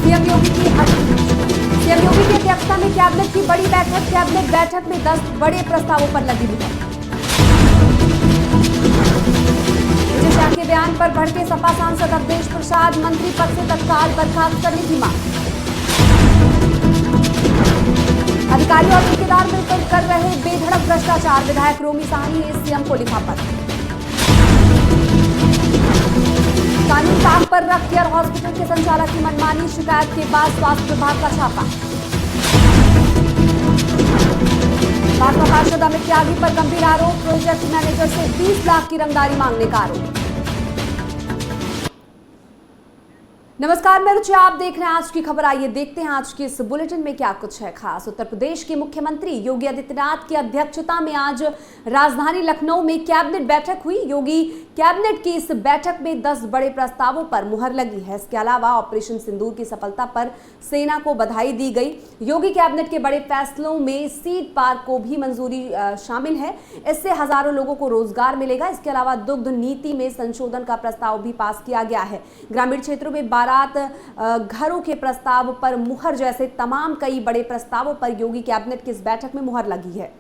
CM योगी की अध्यक्षता में कैबिनेट की बड़ी बैठक। कैबिनेट बैठक में 10 बड़े प्रस्तावों पर लगी मुहर। विजय शाह के बयान पर भड़के सपा सांसद अवधेश प्रसाद। मंत्री पद से तत्काल बर्खास्त करने की मांग। अधिकारी और ठेकेदार मिलकर कर रहे बेधड़क भ्रष्टाचार। विधायक रोमी साहनी ने सीएम को लिखा पत्र। कानून ताक पर रख केयर हॉस्पिटल के संचालक की मनमानी। शिकायत के बाद स्वास्थ्य विभाग का छापा। भाजपा पार्षद अमित त्यागी पर गंभीर आरोप। प्रोजेक्ट मैनेजर से 20 लाख की रंगदारी मांगने का आरोप। नमस्कार, मैं रुचि, आप देख रहे हैं आज की खबर। आइए देखते हैं आज के इस बुलेटिन में क्या कुछ है खास। उत्तर प्रदेश के मुख्यमंत्री योगी आदित्यनाथ की अध्यक्षता में आज राजधानी लखनऊ में कैबिनेट बैठक हुई। योगी कैबिनेट की इस बैठक में 10 बड़े प्रस्तावों पर मुहर लगी है। इसके अलावा ऑपरेशन सिंदूर की सफलता पर सेना को बधाई दी गई। योगी कैबिनेट के बड़े फैसलों में सीड पार्क को भी मंजूरी शामिल है। इससे हजारों लोगों को रोजगार मिलेगा। इसके अलावा दुग्ध नीति में संशोधन का प्रस्ताव भी पास किया गया है। ग्रामीण क्षेत्रों में बारात घरों के प्रस्ताव पर मुहर जैसे तमाम कई बड़े प्रस्तावों पर योगी कैबिनेट की इस बैठक में मुहर लगी है।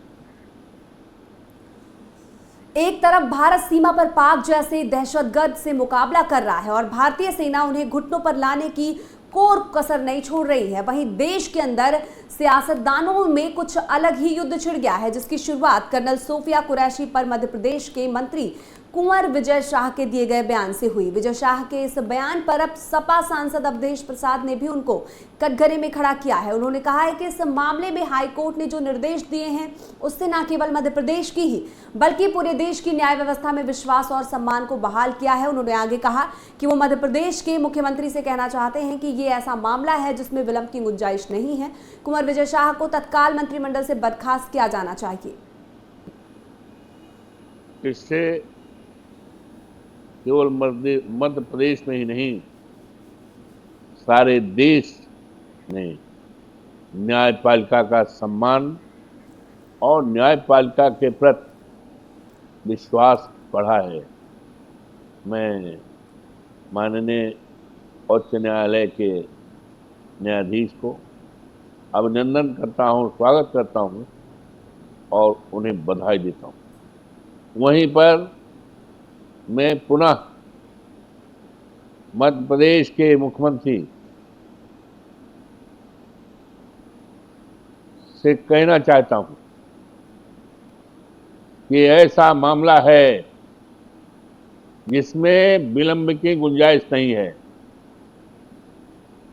एक तरफ भारत सीमा पर पाक जैसे दहशतगर्द से मुकाबला कर रहा है और भारतीय सेना उन्हें घुटनों पर लाने की कोर कसर नहीं छोड़ रही है। वहीं देश के अंदर सियासतदानों में कुछ अलग ही युद्ध छिड़ गया है, जिसकी शुरुआत कर्नल सोफिया कुरैशी पर मध्य प्रदेश के मंत्री कुंवर विजय शाह के दिए गए बयान से हुई। विजय शाह के इस बयान पर अब सपा सांसद अवधेश प्रसाद ने भी उनको कटघरे में खड़ा किया है। उन्होंने कहा है कि इस मामले में हाईकोर्ट ने जो निर्देश दिए हैं उससे न केवल मध्य प्रदेश की ही बल्कि पूरे देश की न्याय व्यवस्था में विश्वास और सम्मान को बहाल किया है। उन्होंने आगे कहा कि वो मध्य प्रदेश के मुख्यमंत्री से कहना चाहते हैं कि ये ऐसा मामला है जिसमें विलंब की गुंजाइश नहीं है। कुंवर विजय शाह को तत्काल मंत्रिमंडल से बर्खास्त किया जाना चाहिए। इससे केवल मध्य प्रदेश में ही नहीं, सारे देश में न्यायपालिका का सम्मान और न्यायपालिका के प्रति विश्वास बढ़ा है। मैं माननीय उच्च न्यायालय के न्यायाधीश को अभिनंदन करता हूं, स्वागत करता हूं और उन्हें बधाई देता हूं। वहीं पर मैं पुनः मध्य प्रदेश के मुख्यमंत्री से कहना चाहता हूं कि ऐसा मामला है जिसमें विलंब की गुंजाइश नहीं है।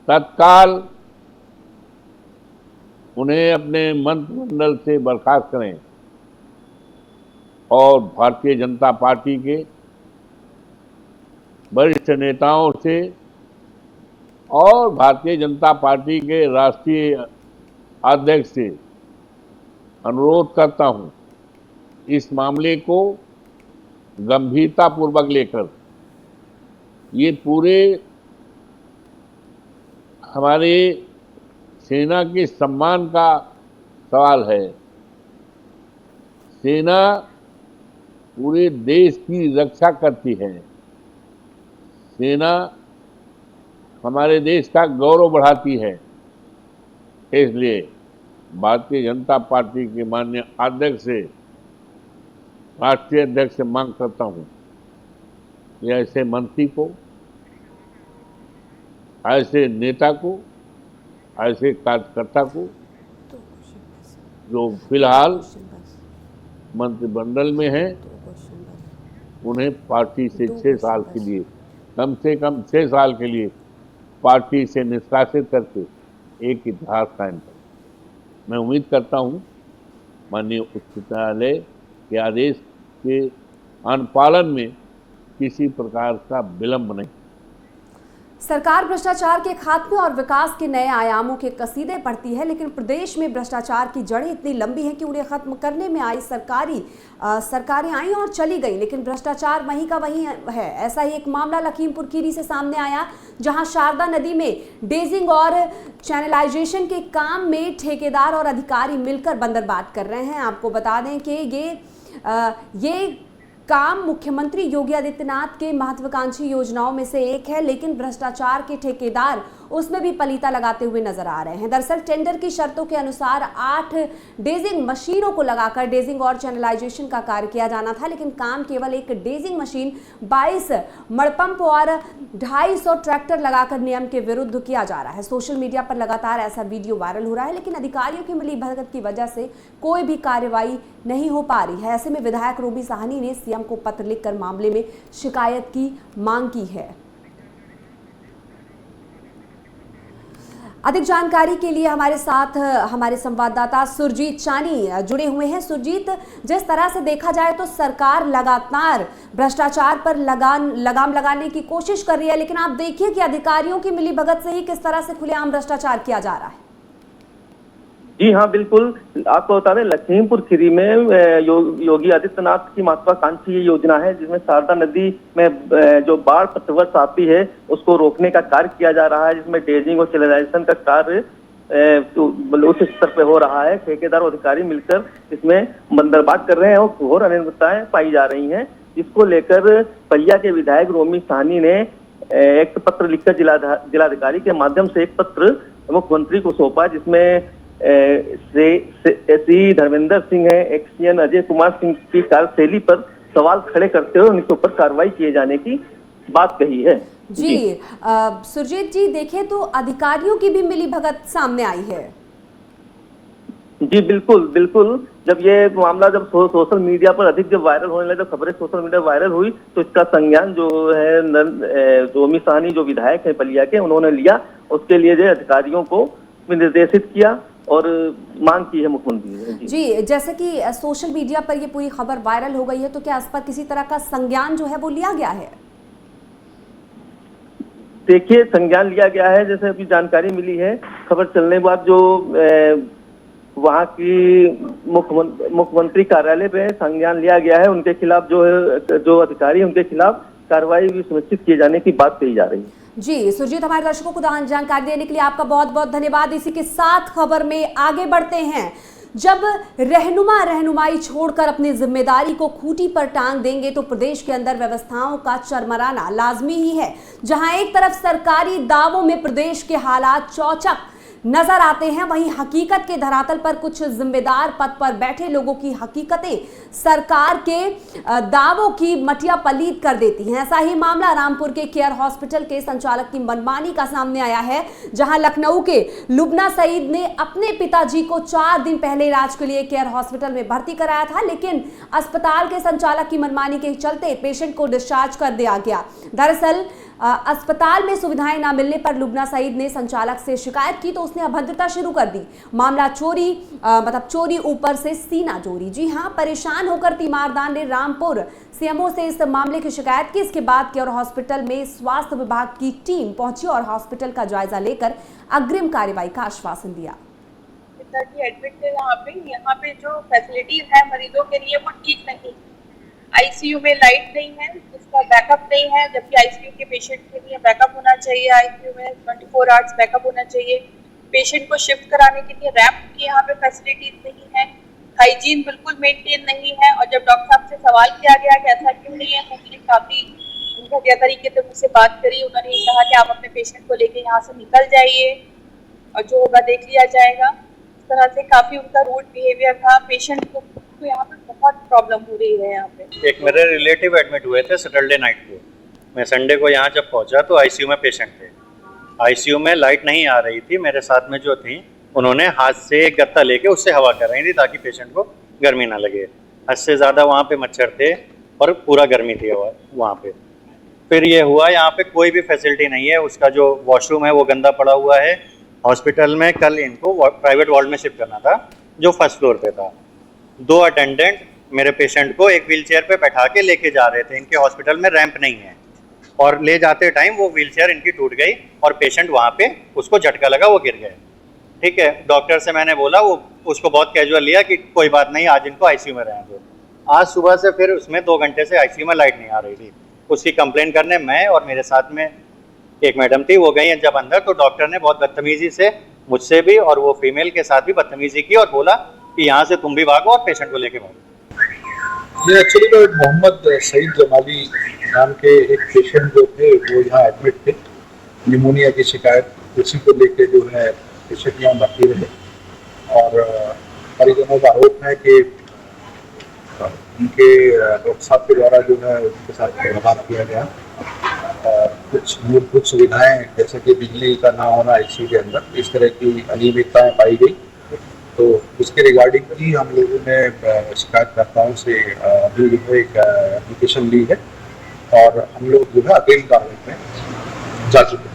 तत्काल उन्हें अपने मंत्रिमंडल से बर्खास्त करें और भारतीय जनता पार्टी के वरिष्ठ नेताओं से और भारतीय जनता पार्टी के राष्ट्रीय अध्यक्ष से अनुरोध करता हूं, इस मामले को गंभीरतापूर्वक लेकर ये पूरे हमारे सेना के सम्मान का सवाल है। सेना पूरे देश की रक्षा करती है। सेना हमारे देश का गौरव बढ़ाती है। इसलिए भारतीय जनता पार्टी के माननीय अध्यक्ष से, राष्ट्रीय अध्यक्ष से मांग करता हूं कि ऐसे मंत्री को, ऐसे नेता को, ऐसे कार्यकर्ता को जो फिलहाल मंत्रिमंडल में है, उन्हें पार्टी से 6 साल के लिए, कम से कम 6 साल के लिए पार्टी से निष्कासित करके एक इतिहास कायम करें। मैं उम्मीद करता हूं माननीय उच्च न्यायालय के आदेश के अनुपालन में किसी प्रकार का विलंब नहीं। सरकार भ्रष्टाचार के खात्मे और विकास के नए आयामों के कसीदे पढ़ती है, लेकिन प्रदेश में भ्रष्टाचार की जड़ें इतनी लंबी हैं कि उन्हें खत्म करने में आई सरकारें आई और चली गई, लेकिन भ्रष्टाचार वहीं का वहीं है। ऐसा ही एक मामला लखीमपुर खीरी से सामने आया, जहां शारदा नदी में डेजिंग और चैनलाइजेशन के काम में ठेकेदार और अधिकारी मिलकर बंदरबाट कर रहे हैं। आपको बता दें कि ये काम मुख्यमंत्री योगी आदित्यनाथ के महत्वाकांक्षी योजनाओं में से एक है, लेकिन भ्रष्टाचार के ठेकेदार उसमें भी पलीता लगाते हुए नजर आ रहे हैं। दरअसल टेंडर की शर्तों के अनुसार 8 डेजिंग मशीनों को लगाकर डेजिंग और चैनलाइजेशन का कार्य किया जाना था, लेकिन काम केवल एक डेजिंग मशीन, 22 मड़पंप और 250 ट्रैक्टर लगाकर नियम के विरुद्ध किया जा रहा है। सोशल मीडिया पर लगातार ऐसा वीडियो वायरल हो रहा है, लेकिन अधिकारियों की मिलीभगत की वजह से कोई भी कार्रवाई नहीं हो पा रही है। ऐसे में विधायक रोमी साहनी ने सीएम को पत्र लिखकर मामले में शिकायत की मांग की है। अधिक जानकारी के लिए हमारे साथ हमारे संवाददाता सुरजीत चानी जुड़े हुए हैं। सुरजीत, जिस तरह से देखा जाए तो सरकार लगातार भ्रष्टाचार पर लगाम लगाने की कोशिश कर रही है, लेकिन आप देखिए कि अधिकारियों की मिलीभगत से ही किस तरह से खुलेआम भ्रष्टाचार किया जा रहा है। जी हाँ, बिल्कुल। आपको बता दें, लखीमपुर खीरी में योगी आदित्यनाथ की महत्वाकांक्षी ये योजना है, जिसमें शारदा नदी में जो बाढ़ प्रतिवर्ष आती है उसको रोकने का कार्य किया जा रहा है, जिसमें डेजिंग और चैनलाइजेशन का कार्य उच्च स्तर पे हो रहा है। ठेकेदार और अधिकारी मिलकर इसमें बंदरबाट कर रहे हैं और घोर अनियमितताएं पाई जा रही हैं, जिसको लेकर बलिया के विधायक रोमी साहनी ने एक पत्र लिखकर जिलाधिकारी के माध्यम से एक पत्र मुख्यमंत्री को सौंपा, जिसमें श्री धर्मेंद्र सिंह है, एक्सीएन अजय कुमार सिंह की कार्यशैली पर सवाल खड़े करते हुए उनके ऊपर कार्रवाई किए जाने की बात कही है। जी सुरजीत जी, देखें तो अधिकारियों की भी मिलीभगत सामने आई है। जी बिल्कुल बिल्कुल। जब ये मामला सोशल मीडिया पर अधिक जब वायरल होने लगा, जब खबरें सोशल मीडिया वायरल हुई, तो इसका संज्ञान जो है रोमी साहनी जो विधायक है बलिया के, उन्होंने लिया। उसके लिए जो अधिकारियों को निर्देशित किया और मांग की है मुख्यमंत्री जी। जैसे कि सोशल मीडिया पर ये पूरी खबर वायरल हो गई है, तो क्या इस पर किसी तरह का संज्ञान जो है वो लिया गया है? देखिए, संज्ञान लिया गया है। जैसे अभी जानकारी मिली है, खबर चलने के बाद जो वहाँ की मुख्यमंत्री कार्यालय पे संज्ञान लिया गया है। उनके खिलाफ जो अधिकारी, उनके खिलाफ कार्रवाई भी सुनिश्चित किए जाने की बात कही जा रही है। जी सुरजीत, हमारे दर्शकों को जानकारी देने के लिए आपका बहुत बहुत धन्यवाद। इसी के साथ खबर में आगे बढ़ते हैं। जब रहनुमाई छोड़कर अपनी जिम्मेदारी को खूंटी पर टांग देंगे तो प्रदेश के अंदर व्यवस्थाओं का चरमराना लाजमी ही है। जहां एक तरफ सरकारी दावों में प्रदेश के हालात चौचक नजर आते हैं, वहीं हकीकत के धरातल पर कुछ जिम्मेदार पद पर बैठे लोगों की हकीकतें सरकार के दावों की मटिया पलीत कर देती हैं। ऐसा ही मामला रामपुर के केयर हॉस्पिटल के संचालक की मनमानी का सामने आया है, जहां लखनऊ के लुबना सईद ने अपने पिताजी को 4 दिन पहले इलाज के लिए केयर हॉस्पिटल में भर्ती कराया था, लेकिन अस्पताल के संचालक की मनमानी के चलते पेशेंट को डिस्चार्ज कर दिया गया। दरअसल अस्पताल में सुविधाएं न मिलने पर लुबना सईद ने संचालक से शिकायत की, तो उसने अभद्रता शुरू कर दी। मामला चोरी ऊपर से सीना चोरी। जी हां, परेशान होकर तीमारदार ने रामपुर सीएमओ से इस मामले की शिकायत की। इसके बाद केयर हॉस्पिटल में स्वास्थ्य विभाग की टीम पहुंची और हॉस्पिटल का जायजा लेकर अग्रिम कार्रवाई का आश्वासन दिया। एडमिट थे यहाँ पे जो फैसिलिटीज है मरीजों के लिए वो ठीक नहीं। आईसीयू में लाइट नहीं है, उसका बैकअप नहीं है, जबकि आईसीयू के पेशेंट के लिए बैकअप होना चाहिए। आईसीयू में 24 आवर्स बैकअप होना चाहिए। पेशेंट को शिफ्ट कराने के लिए रैंप की यहाँ पे फैसिलिटीज नहीं है। हाइजीन बिल्कुल मेंटेन नहीं है। और जब डॉक्टर साहब से सवाल किया गया कि ऐसा क्यों नहीं है, उन्होंने काफी घटिया तरीके से मुझसे बात करी। उन्होंने कहा कि आप अपने पेशेंट को लेके यहाँ से निकल जाइए और जो होगा देख लिया जाएगा। इस तरह से काफी उनका रूड बिहेवियर था। पेशेंट को यहाँ पे बहुत प्रॉब्लम हो रही है। यहाँ पे एक मेरे रिलेटिव एडमिट हुए थे सैटरडे नाइट को। मैं संडे को यहाँ जब पहुँचा तो आईसीयू में पेशेंट थे। आईसीयू में लाइट नहीं आ रही थी। मेरे साथ में जो थी उन्होंने हाथ से एक गत्ता लेके उससे हवा कर रही थी ताकि पेशेंट को गर्मी ना लगे। हद से ज़्यादा वहाँ पे मच्छर थे और पूरा गर्मी थी वहाँ पे। फिर ये हुआ, यहाँ पे कोई भी फैसिलिटी नहीं है। उसका जो वॉशरूम है वो गंदा पड़ा हुआ है। हॉस्पिटल में कल इनको प्राइवेट वार्ड में शिफ्ट करना था जो फर्स्ट फ्लोर पे था। 2 अटेंडेंट मेरे पेशेंट को एक व्हीलचेयर पे बैठा के लेके जा रहे थे। इनके हॉस्पिटल में रैंप नहीं है। और ले जाते टाइम वो व्हीलचेयर इनकी टूट गई और पेशेंट वहाँ पे उसको झटका लगा, वो गिर गए। ठीक है, डॉक्टर से मैंने बोला, वो उसको बहुत कैजुअल लिया कि कोई बात नहीं, आज इनको आईसीयू में रहने दो। आज सुबह से फिर उसमें 2 घंटे से आईसीयू में लाइट नहीं आ रही थी। उसकी कंप्लेन करने मैं और मेरे साथ में एक मैडम थी, वो गई हैं जब अंदर, तो डॉक्टर ने बहुत बदतमीजी से मुझसे भी और वो फीमेल के साथ भी बदतमीजी की और बोला कि यहाँ से तुम भी भागो और पेशेंट को लेके भागो। ये एक्चुअली तो मोहम्मद सईद जमाली नाम के एक पेशेंट जो थे वो यहाँ एडमिट थे, निमोनिया की शिकायत, उसी को लेके जो है पेशेंट यहाँ भर्ती रहे और परिजनों का आरोप है कि उनके डॉक्टर साहब के द्वारा जो है उनके साथ व्यवहार किया गया और कुछ मूलभूत सुविधाएं जैसे कि बिजली का ना होना आईसीयू के अंदर, इस तरह की अनियमितताएं पाई गई। तो उसके रिगार्डिंग ही हम लोगों ने शिकायतकर्ताओं से अभी जो है एक एप्लीकेशन ली है और हम लोग जो है अगेन कार्रवाई में जा चुके हैं।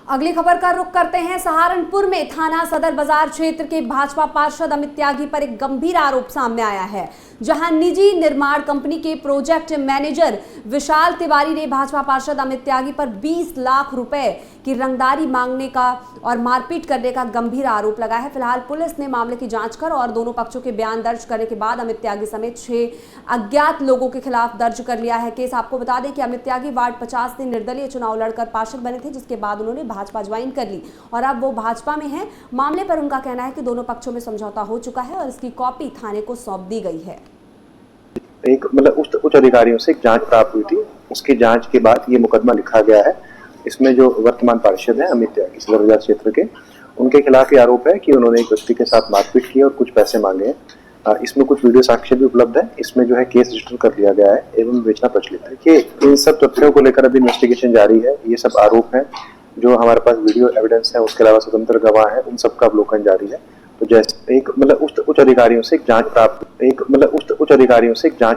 अगली खबर का रुख करते हैं। सहारनपुर में थाना सदर बाजार क्षेत्र के भाजपा पार्षद अमित त्यागी पर एक गंभीर आरोप सामने आया है, जहां निजी निर्माण कंपनी के प्रोजेक्ट मैनेजर विशाल तिवारी ने भाजपा पार्षद अमित त्यागी पर 20 लाख रुपए की रंगदारी मांगने का और मारपीट करने का गंभीर आरोप लगा है। फिलहाल पुलिस ने मामले की जांच कर और दोनों पक्षों के बयान दर्ज करने के बाद अमित त्यागी समेत 6 अज्ञात लोगों के खिलाफ दर्ज कर लिया है केस। आपको बता दें कि अमित त्यागी वार्ड 50 से निर्दलीय चुनाव लड़कर पार्षद बने थे, जिसके बाद उन्होंने भाजपा ज्वाइन कर ली और अब वो भाजपा में हैं। मामले पर उनका कहना है कि दोनों पक्षों में समझौता हो चुका है और इसकी कॉपी थाने को सौंप दी गई है। एक उच्च अधिकारियों से एक जांच प्राप्त हुई थी, उसकी जांच के बाद ये मुकदमा लिखा गया है। इसमें जो वर्तमान पार्षद हैं अमित त्यागी सदर बाजार क्षेत्र के, उनके खिलाफ ये आरोप है कि उन्होंने एक व्यक्ति के साथ मारपीट की और कुछ पैसे मांगे हैं। इसमें कुछ वीडियो साक्ष्य भी उपलब्ध है। इसमें जो है केस रजिस्टर कर लिया गया है एवं विवेचना प्रचलित है कि इन सब तथ्यों को लेकर अभी इन्वेस्टिगेशन जारी है। ये सब आरोप है, जो हमारे पास वीडियो एविडेंस है, उसके अलावा स्वतंत्र गवाह है, उन सबका अवलोकन जारी है। तो जैसे एक उच्च अधिकारियों से एक जांच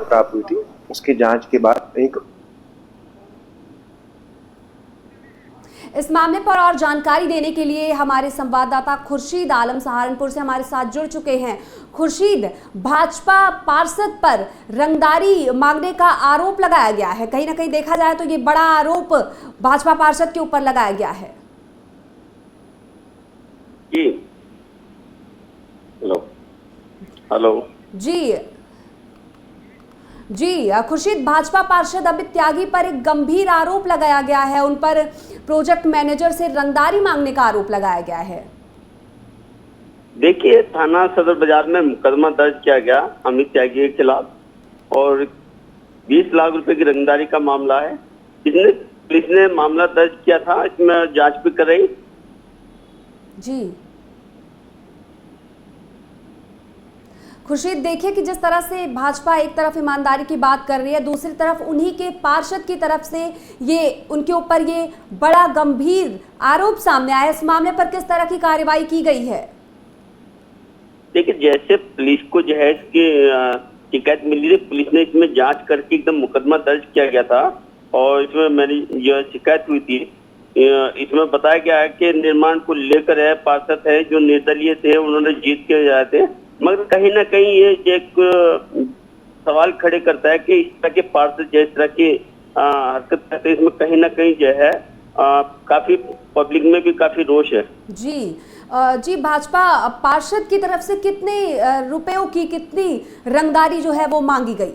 प्राप्त हुई थी, उसकी जांच के बाद इस मामले पर और जानकारी देने के लिए हमारे संवाददाता खुर्शीद आलम सहारनपुर से हमारे साथ जुड़ चुके हैं। खुर्शीद, भाजपा पार्षद पर रंगदारी मांगने का आरोप लगाया गया है, कहीं ना कहीं देखा जाए तो ये बड़ा आरोप भाजपा पार्षद के ऊपर लगाया गया है। जी हेलो जी खुर्शीद, भाजपा पार्षद अमित त्यागी पर एक गंभीर आरोप लगाया गया है, उन पर प्रोजेक्ट मैनेजर से रंगदारी मांगने का आरोप लगाया गया है। देखिए, थाना सदर बाजार में मुकदमा दर्ज किया गया अमित त्यागी के खिलाफ और 20 लाख रुपए की रंगदारी का मामला है। पुलिस ने मामला दर्ज किया था, इसमें जांच भी कर रही। जी खुर्शीद, देखिए कि जिस तरह से भाजपा एक तरफ ईमानदारी की बात कर रही है, दूसरी तरफ उन्हीं के पार्षद की तरफ से ये उनके ऊपर ये बड़ा गंभीर आरोप सामने आया। इस मामले पर किस तरह की कार्रवाई की गई है? देखिए, जैसे पुलिस को जो है इसकी शिकायत मिली थी, पुलिस ने इसमें जांच करके एकदम मुकदमा दर्ज किया गया था और इसमें मेरी जो शिकायत हुई थी, इसमें बताया गया है कि निर्माण को लेकर है पार्षद है जो निर्दलीय थे, उन्होंने जीत के जाए थे, मगर कहीं ना कहीं ये एक सवाल खड़े करता है कि इस तरह के पार्षद जिस तरह की हरकत करते हैं, इसमें कहीं ना कहीं जो है काफी पब्लिक में भी काफी रोष है। जी भाजपा पार्षद की तरफ से कितने रुपयों की कितनी रंगदारी जो है वो मांगी गई?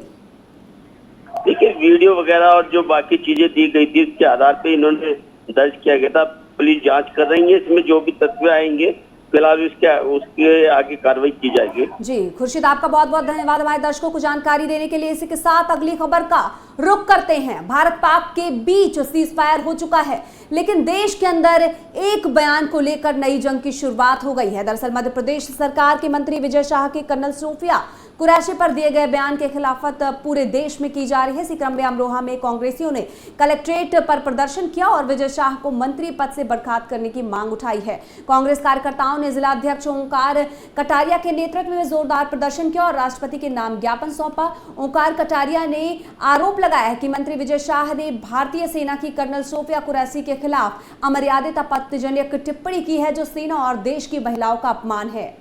देखिए, वीडियो वगैरह और जो बाकी चीजें दी गई थी उसके आधार पे इन्होंने दर्ज किया गया था। पुलिस जांच कर रही है, इसमें जो भी तथ्य आएंगे फिलहाल उसके आगे कार्रवाई की जाएगी। जी खुर्शीद, आपका बहुत बहुत धन्यवाद हमारे दर्शकों को जानकारी देने के लिए। इसी के साथ अगली खबर का रुख करते हैं। भारत पाक के बीच सीज फायर हो चुका है, लेकिन देश के अंदर एक बयान को लेकर नई जंग की शुरुआत हो गई है। दरअसल मध्य प्रदेश सरकार के मंत्री विजय शाह के कर्नल सोफिया कुरैशी पर दिए गए बयान के खिलाफत पूरे देश में की जा रही है। इसी क्रम में अमरोहा में कांग्रेसियों ने कलेक्ट्रेट पर प्रदर्शन किया और विजय शाह को मंत्री पद से बर्खास्त करने की मांग उठाई है। कांग्रेस कार्यकर्ताओं ने जिला अध्यक्ष ओंकार कटारिया के नेतृत्व में जोरदार प्रदर्शन किया और राष्ट्रपति के नाम ज्ञापन सौंपा। ओंकार कटारिया ने आरोप लगाया है कि मंत्री विजय शाह ने भारतीय सेना की कर्नल सोफिया कुरैशी के खिलाफ अमर्यादित आपत्तिजनक टिप्पणी की है, जो सेना और देश की महिलाओं का अपमान है।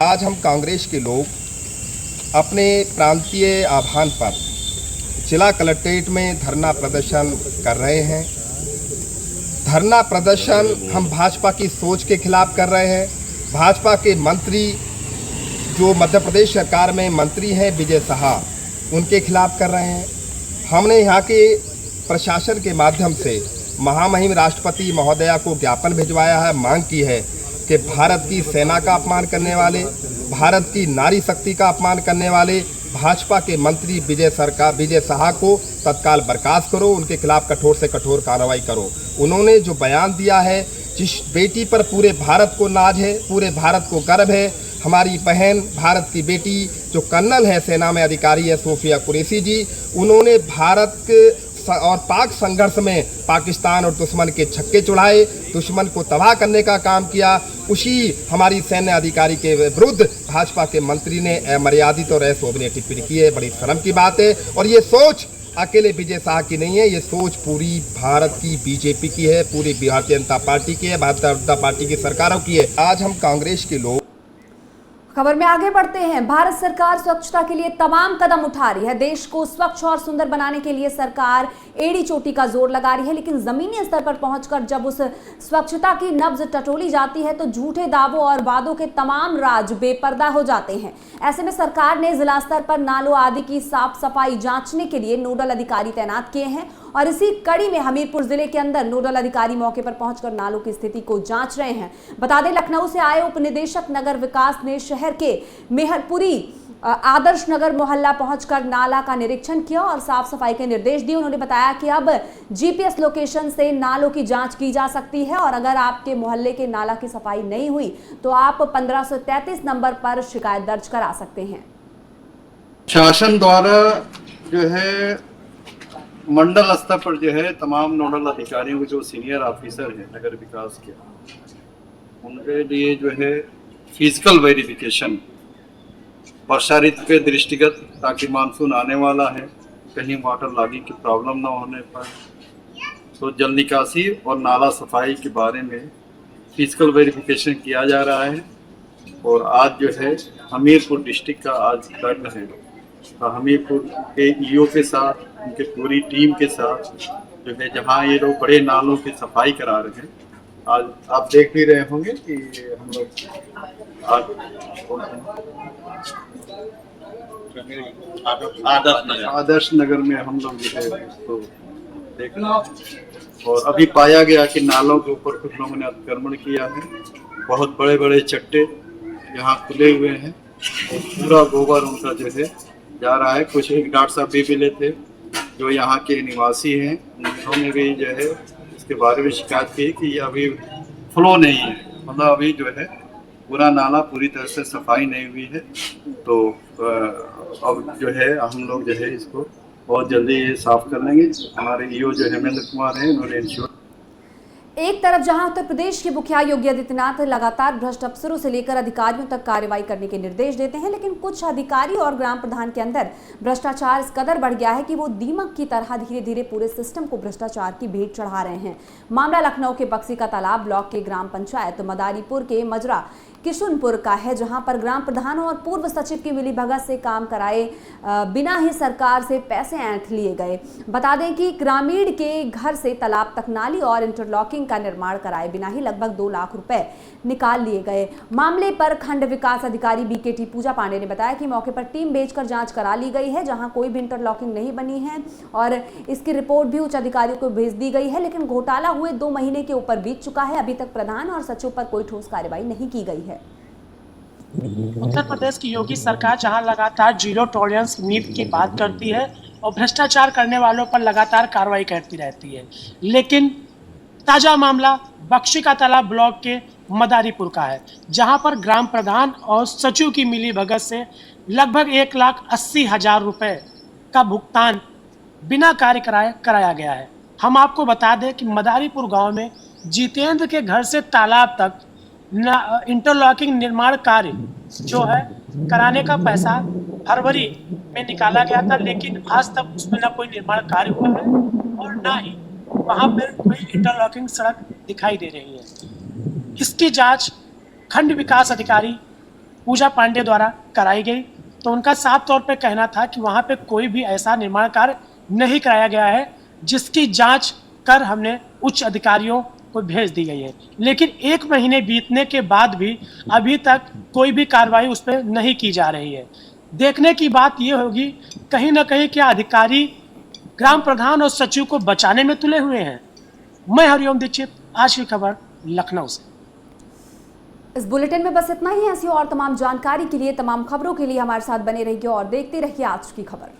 आज हम कांग्रेस के लोग अपने प्रांतीय आह्वान पर जिला कलेक्ट्रेट में धरना प्रदर्शन कर रहे हैं। धरना प्रदर्शन हम भाजपा की सोच के खिलाफ कर रहे हैं। भाजपा के मंत्री जो मध्य प्रदेश सरकार में मंत्री हैं विजय शाह, उनके खिलाफ कर रहे हैं। हमने यहाँ के प्रशासन के माध्यम से महामहिम राष्ट्रपति महोदया को ज्ञापन भिजवाया है, मांग की है कि भारत की सेना का अपमान करने वाले, भारत की नारी शक्ति का अपमान करने वाले भाजपा के मंत्री विजय शाह को तत्काल बर्खास्त करो, उनके खिलाफ कठोर से कठोर कार्रवाई करो। उन्होंने जो बयान दिया है, जिस बेटी पर पूरे भारत को नाज है, पूरे भारत को गर्व है, हमारी बहन भारत की बेटी जो कर्नल है, सेना में अधिकारी है सोफिया कुरैशी जी, उन्होंने भारत और पाक संघर्ष में पाकिस्तान और दुश्मन के छक्के चुड़ाए, दुश्मन को तबाह करने का काम किया। उसी हमारी सैन्य अधिकारी के विरुद्ध भाजपा के मंत्री ने अमर्यादित और अशोभनीय टिप्पणी की है। बड़ी शर्म की बात है। और ये सोच अकेले विजय शाह की नहीं है, ये सोच पूरी भारत की बीजेपी की है, पूरी भारतीय जनता पार्टी की है, भारतीय जनता पार्टी की सरकारों की है। आज हम कांग्रेस के लोग खबर में आगे बढ़ते हैं। भारत सरकार स्वच्छता के लिए तमाम कदम उठा रही है। देश को स्वच्छ और सुंदर बनाने के लिए सरकार एड़ी चोटी का जोर लगा रही है, लेकिन जमीनी स्तर पर पहुंचकर जब उस स्वच्छता की नब्ज टटोली जाती है तो झूठे दावों और वादों के तमाम राज बेपर्दा हो जाते हैं। ऐसे में सरकार ने जिला स्तर पर नालों आदि की साफ सफाई जांचने के लिए नोडल अधिकारी तैनात किए हैं और इसी कड़ी में हमीरपुर जिले के अंदर नोडल अधिकारी मौके पर पहुंचकर नालों की स्थिति को जांच रहे हैं। बता दें, लखनऊ से आए उप निदेशक नगर विकास ने शहर के मेहरपुरी आदर्श नगर मोहल्ला पहुंचकर नाला का निरीक्षण किया और साफ सफाई के निर्देश दिए। उन्होंने बताया कि अब जीपीएस लोकेशन से नालों की जांच की जा सकती है और अगर आपके मोहल्ले के नाला की सफाई नहीं हुई तो आप 1533 नंबर पर शिकायत दर्ज करा सकते हैं। शासन द्वारा जो है मंडल स्तर पर जो है तमाम नोडल अधिकारियों के जो सीनियर ऑफिसर हैं नगर विकास के, उनके लिए जो है फिजिकल वेरिफिकेशन वर्षा ऋतु के दृष्टिगत, ताकि मानसून आने वाला है, कहीं वाटर लॉगिंग की प्रॉब्लम ना होने पर, तो जल निकासी और नाला सफाई के बारे में फिजिकल वेरिफिकेशन किया जा रहा है। और आज जो है हमीरपुर डिस्ट्रिक्ट का आज दंड है, तो हमीरपुर के ईओ के साथ, उनके पूरी टीम के साथ जो है जहाँ ये लोग बड़े नालों की सफाई करा रहे हैं, आज आप देख भी रहे होंगे कि हम लोग आदर्श नगर में हम लोग जो है उसको देखना। और अभी पाया गया कि नालों के ऊपर कुछ लोगों ने अतिक्रमण किया है, बहुत बड़े बड़े चट्टे यहाँ खुले हुए हैं और पूरा गोबर उनका जो है जा रहा है। कुछ एक डॉक्टर साहब भी मिले थे जो यहाँ के निवासी हैं, उन्होंने भी जो है इसके बारे में शिकायत की कि ये अभी फ्लो नहीं है, मतलब अभी जो है पूरा नाला पूरी तरह से सफाई नहीं हुई है। तो अब जो है हम लोग जो है इसको बहुत जल्दी साफ कर लेंगे। हमारे ईओ जो हेमेंद्र कुमार हैं, उन्होंने इंश्योर। एक तरफ जहां उत्तर प्रदेश के मुखिया योगी आदित्यनाथ लगातार भ्रष्ट अफसरों से लेकर अधिकारियों तक कार्रवाई करने के निर्देश देते हैं, लेकिन कुछ अधिकारी और ग्राम प्रधान के अंदर भ्रष्टाचार इस कदर बढ़ गया है कि वो दीमक की तरह धीरे धीरे पूरे सिस्टम को भ्रष्टाचार की भेंट चढ़ा रहे हैं। मामला लखनऊ के बक्सी का तालाब ब्लॉक के ग्राम पंचायत मदारीपुर के मजरा किशुनपुर का है, जहां पर ग्राम प्रधानों और पूर्व सचिव की मिलीभगत से काम कराए बिना ही सरकार से पैसे ऐंठ लिए गए। बता दें कि ग्रामीण के घर से तालाब तक नाली और इंटरलॉकिंग का निर्माण कराए बिना ही लगभग 2 लाख रुपए निकाल लिए गए। मामले पर खंड विकास अधिकारी बीकेटी पूजा पांडे ने बताया कि मौके पर टीम भेजकर जांच करा ली गई है, जहां कोई भी इंटरलॉकिंग नहीं बनी है और इसकी रिपोर्ट भी उच्च अधिकारियों को भेज दी गई है। लेकिन घोटाला हुए 2 महीने के ऊपर बीत चुका है, अभी तक प्रधान और सचिव पर कोई ठोस कार्रवाई नहीं की गई है। उत्तर प्रदेश की योगी सरकार जहां लगातार जीरो टॉलरेंस नीति की बात करती है और भ्रष्टाचार करने वालों पर लगातार कार्रवाई करती रहती है, लेकिन ताजा मामला बक्शी का तालाब ब्लॉक के मदारीपुर का है, जहां पर ग्राम प्रधान और सचिव की मिलीभगत से लगभग 1,80,000 रुपए का भुगतान बिना कार्य कराया गया है। हम आपको बता दें कि मदारीपुर गांव में जितेंद्र के घर से तालाब तक इंटरलॉकिंग निर्माण कार्य जो है कराने का पैसा फरवरी में निकाला गया था, लेकिन आज तक उसमें ना कोई निर्माण कार्य हुआ है और ना ही वहां पर कोई इंटरलॉकिंग सड़क दिखाई दे रही है। इसकी जांच खंड विकास अधिकारी पूजा पांडे द्वारा कराई गई, तो उनका साफ तौर पे कहना था कि वहां पे कोई भी ऐसा निर्माण कार्य नहीं कराया गया है, जिसकी जांच कर हमने उच्च अधिकारियों को भेज दी गई है। लेकिन 1 महीने बीतने के बाद भी अभी तक कोई भी कार्रवाई उस पर नहीं की जा रही है। देखने की बात ये होगी, कहीं ना कहीं क्या अधिकारी ग्राम प्रधान और सचिव को बचाने में तुले हुए हैं। मैं हरिओम दीक्षित, आज की खबर लखनऊ से। इस बुलेटिन में बस इतना ही। ऐसी और तमाम जानकारी के लिए, तमाम खबरों के लिए हमारे साथ बने रहिए और देखते रहिए आज की खबर।